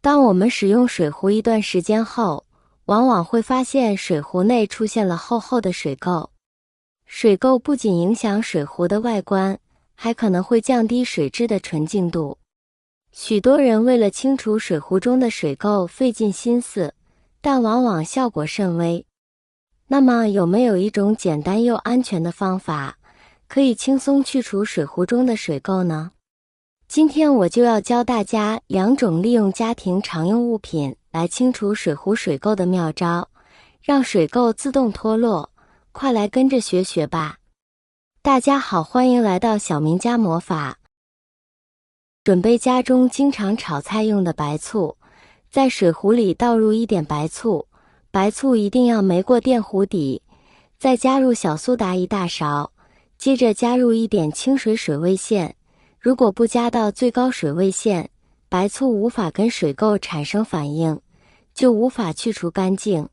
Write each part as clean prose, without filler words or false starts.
当我们使用水壶一段时间后，往往会发现水壶内出现了厚厚的水垢。水垢不仅影响水壶的外观，还可能会降低水质的纯净度。许多人为了清除水壶中的水垢费尽心思，但往往效果甚微。那么有没有一种简单又安全的方法，可以轻松去除水壶中的水垢呢？今天我就要教大家2种利用家庭常用物品来清除水壶水垢的妙招，让水垢自动脱落，快来跟着学学吧。大家好，欢迎来到小明家魔法。准备家中经常炒菜用的白醋，在水壶里倒入1点白醋，白醋一定要没过电壶底，再加入小苏打1大勺，接着加入1点清水水位线。如果不加到最高水位线，白醋无法跟水垢产生反应，就无法去除干净。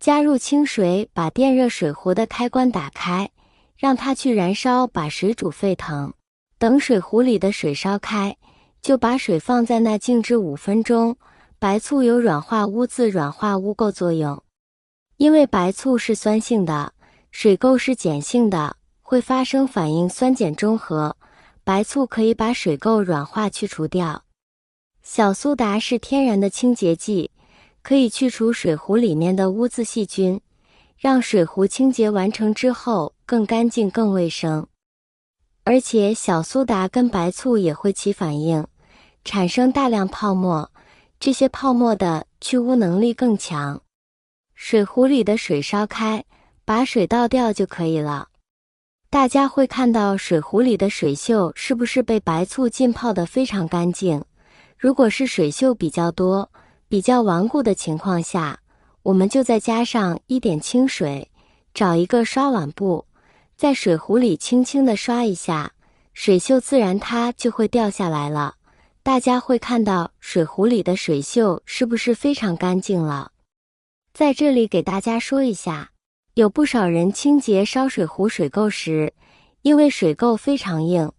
加入清水，把电热水壶的开关打开，让它去燃烧，把水煮沸腾。等水壶里的水烧开，就把水放在那静置5分钟。白醋有软化污渍、软化污垢作用。因为白醋是酸性的，水垢是碱性的，会发生反应酸碱中和。白醋可以把水垢软化去除掉。小苏打是天然的清洁剂，可以去除水壶里面的污渍细菌，让水壶清洁完成之后更干净更卫生。而且小苏打跟白醋也会起反应，产生大量泡沫，这些泡沫的去污能力更强。水壶里的水烧开，把水倒掉就可以了。大家会看到水壶里的水锈是不是被白醋浸泡得非常干净？如果是水锈比较多、比较顽固的情况下，我们就再加上1点清水，找一个刷碗布，在水壶里轻轻地刷一下，水锈自然它就会掉下来了。大家会看到水壶里的水锈是不是非常干净了？在这里给大家说一下，有不少人清洁烧水壶水垢时，因为水垢非常硬，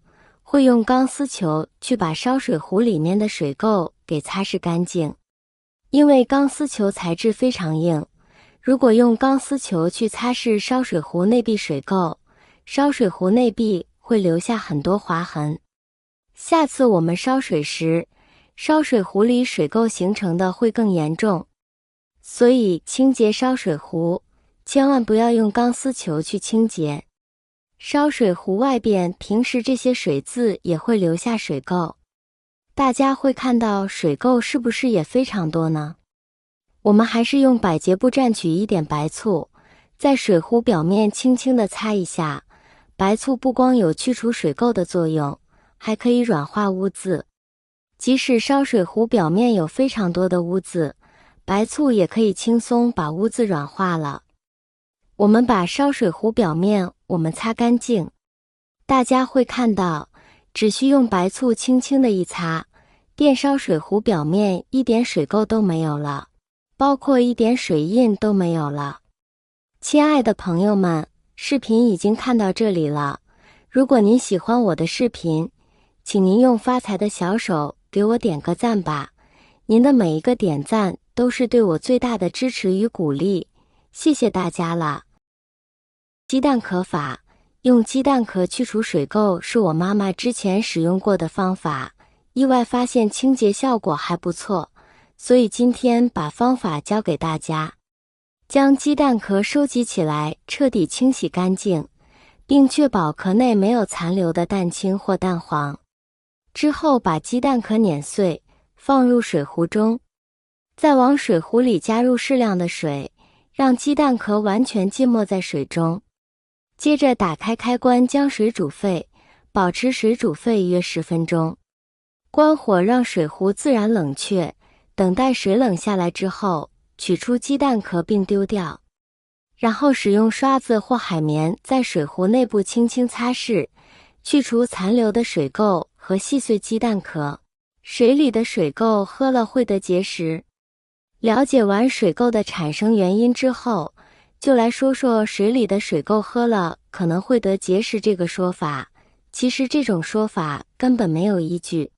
会用钢丝球去把烧水壶里面的水垢给擦拭干净。因为钢丝球材质非常硬，如果用钢丝球去擦拭烧水壶内壁水垢，烧水壶内壁会留下很多划痕。下次我们烧水时，烧水壶里水垢形成的会更严重。所以清洁烧水壶，千万不要用钢丝球去清洁。烧水壶外边平时这些水渍也会留下水垢，大家会看到水垢是不是也非常多呢？我们还是用百洁布蘸取1点白醋，在水壶表面轻轻地擦一下。白醋不光有去除水垢的作用，还可以软化污渍。即使烧水壶表面有非常多的污渍，白醋也可以轻松把污渍软化了。我们把烧水壶表面擦干净，大家会看到，只需用白醋轻轻的一擦，电烧水壶表面1点水垢都没有了，包括1点水印都没有了。亲爱的朋友们，视频已经看到这里了，如果您喜欢我的视频，请您用发财的小手给我点个赞吧，您的每一个点赞都是对我最大的支持与鼓励，谢谢大家了。鸡蛋壳法，用鸡蛋壳去除水垢是我妈妈之前使用过的方法，意外发现清洁效果还不错，所以今天把方法教给大家。将鸡蛋壳收集起来，彻底清洗干净，并确保壳内没有残留的蛋清或蛋黄。之后把鸡蛋壳碾碎，放入水壶中，再往水壶里加入适量的水，让鸡蛋壳完全浸没在水中。接着打开开关将水煮沸，保持水煮沸约10分钟。关火让水壶自然冷却，等待水冷下来之后，取出鸡蛋壳并丢掉。然后使用刷子或海绵在水壶内部轻轻擦拭，去除残留的水垢和细碎鸡蛋壳。水里的水垢喝了会得结石。了解完水垢的产生原因之后，就来说说水里的水垢喝了可能会得结石这个说法。其实这种说法根本没有依据。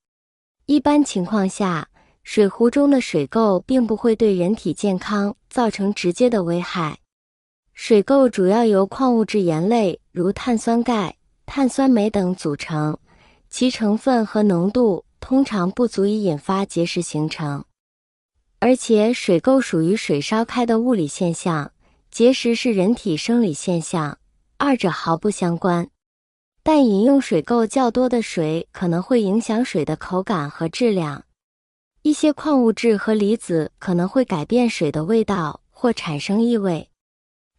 一般情况下，水壶中的水垢并不会对人体健康造成直接的危害。水垢主要由矿物质盐类，如碳酸钙、碳酸镁等组成，其成分和浓度通常不足以引发结石形成。而且水垢属于水烧开的物理现象，结石是人体生理现象，二者毫不相关。但饮用水垢较多的水可能会影响水的口感和质量。一些矿物质和离子可能会改变水的味道或产生异味。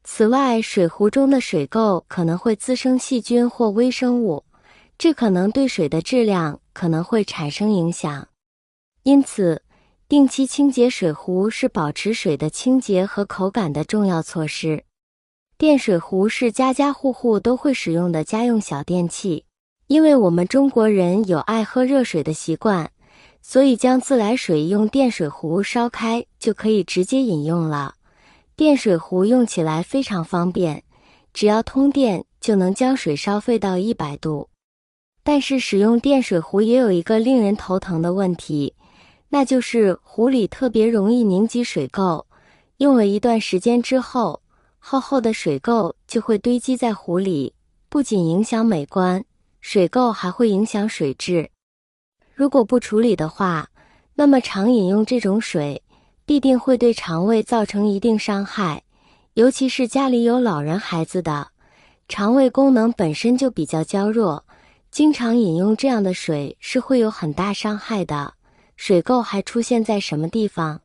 此外，水壶中的水垢可能会滋生细菌或微生物，这可能对水的质量可能会产生影响。因此，定期清洁水壶是保持水的清洁和口感的重要措施。电水壶是家家户户都会使用的家用小电器，因为我们中国人有爱喝热水的习惯，所以将自来水用电水壶烧开就可以直接饮用了。电水壶用起来非常方便，只要通电就能将水烧沸到100度。但是使用电水壶也有一个令人头疼的问题，那就是壶里特别容易凝集水垢，用了一段时间之后，厚厚的水垢就会堆积在壶里，不仅影响美观，水垢还会影响水质。如果不处理的话，那么常饮用这种水必定会对肠胃造成一定伤害，尤其是家里有老人孩子的，肠胃功能本身就比较娇弱，经常饮用这样的水是会有很大伤害的。水垢还出现在什么地方？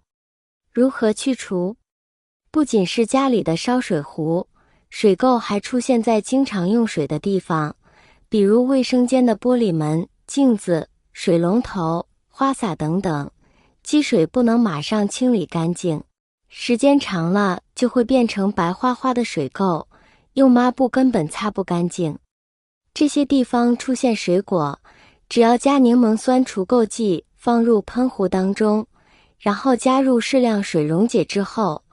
如何去除？不仅是家里的烧水壶，水垢还出现在经常用水的地方，比如卫生间的玻璃门、镜子、水龙头、花洒等等。积水不能马上清理干净，时间长了就会变成白花花的水垢，用抹布根本擦不干净。这些地方出现水果，只要加柠檬酸除垢剂放入喷壶当中，然后加入适量水溶解之后，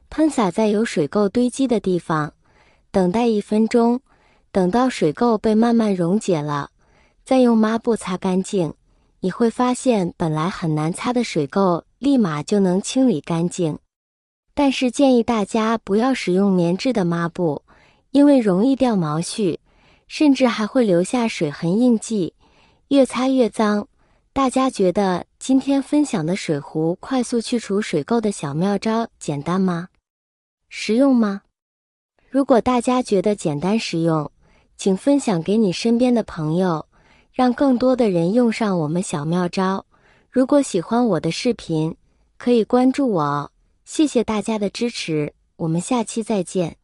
喷洒在有水垢堆积的地方，等待1分钟，等到水垢被慢慢溶解了，再用抹布擦干净，你会发现本来很难擦的水垢立马就能清理干净。但是建议大家不要使用棉质的抹布，因为容易掉毛絮，甚至还会留下水痕印记，越擦越脏。大家觉得今天分享的水壶快速去除水垢的小妙招简单吗？实用吗？如果大家觉得简单实用，请分享给你身边的朋友，让更多的人用上我们小妙招。如果喜欢我的视频，可以关注我哦。谢谢大家的支持，我们下期再见。